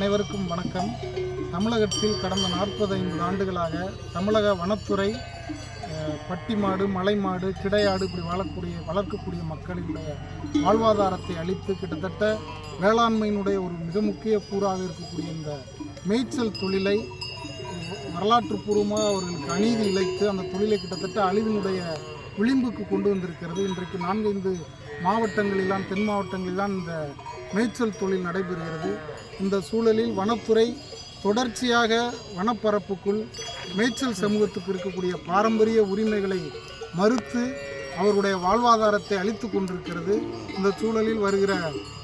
அனைவருக்கும் வணக்கம். தமிழகத்தில் கடந்த 40-50 ஆண்டுகளாக தமிழக வனத்துறை பட்டிமாடு, மலைமாடு, கிடையாடு இப்படி வளர்க்கக்கூடிய மக்களினுடைய வாழ்வாதாரத்தை அளித்து கிட்டத்தட்ட வேளாண்மையினுடைய ஒரு மிக முக்கிய கூறாக இருக்கக்கூடிய இந்த மேய்ச்சல் தொழிலை வரலாற்று பூர்வமாக அவர்களுக்கு அநீதி இழைத்து அந்த தொழிலை கிட்டத்தட்ட அழிவினுடைய விளிம்புக்கு கொண்டு வந்திருக்கிறது. இன்றைக்கு 4-5 மாவட்டங்களில்தான், தென் மாவட்டங்களில்தான் இந்த மேய்ச்சல் தொழில் நடைபெறுகிறது. இந்த சூழலில் வனத்துறை தொடர்ச்சியாக வனப்பரப்புக்குள் மேய்ச்சல் சமூகத்துக்கு இருக்கக்கூடிய பாரம்பரிய உரிமைகளை மறுத்து அவருடைய வாழ்வாதாரத்தை அளித்து கொண்டிருக்கிறது. இந்த சூழலில் வருகிற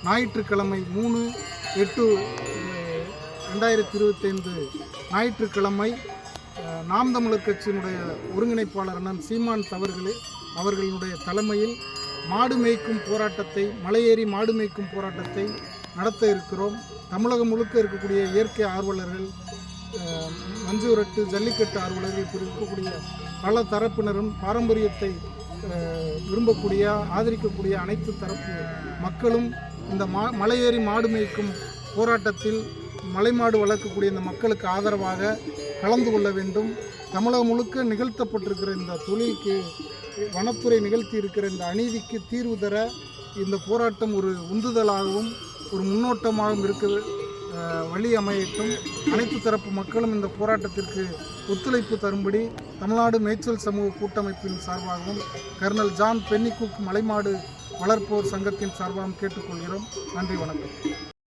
ஞாயிற்றுக்கிழமை 3/8/2025 ஞாயிற்றுக்கிழமை நாம் தமிழர் கட்சியினுடைய ஒருங்கிணைப்பாளர் அண்ணன் சீமான் அவர்களுடைய தலைமையில் மாடு மேய்க்கும் போராட்டத்தை, மலையேறி மாடு மேய்க்கும் போராட்டத்தை நடத்த இருக்கிறோம். தமிழகம் முழுக்க இருக்கக்கூடிய இயற்கை ஆர்வலர்கள், மஞ்சு விரட்டு, ஜல்லிக்கட்டு ஆர்வலர்கள் இப்படி இருக்கக்கூடிய பல தரப்பினரும் பாரம்பரியத்தை விரும்பக்கூடிய, ஆதரிக்கக்கூடிய அனைத்து தரப்பு மக்களும் இந்த மலையேறி மாடு மேய்க்கும் போராட்டத்தில் மலைமாடு வளர்க்கக்கூடிய இந்த மக்களுக்கு ஆதரவாக கலந்து கொள்ள வேண்டும். தமிழகம் முழுக்க நிகழ்த்தப்பட்டிருக்கிற இந்த தொழிலுக்கு வனத்துறை நிகழ்த்தி இருக்கிற இந்த அநீதிக்கு தீர்வு தர இந்த போராட்டம் ஒரு உந்துதலாகவும் ஒரு முன்னோட்டமாகவும் இருக்க வழி அமையட்டும். அனைத்து தரப்பு மக்களும் இந்த போராட்டத்திற்கு ஒத்துழைப்பு தரும்படி தமிழ்நாடு மேய்ச்சல் சமூக கூட்டமைப்பின் சார்பாகவும் கர்னல் ஜான் பென்னிகுக் மலைமாடு வளர்ப்போர் சங்கத்தின் சார்பாகவும் கேட்டுக்கொள்கிறோம். நன்றி, வணக்கம்.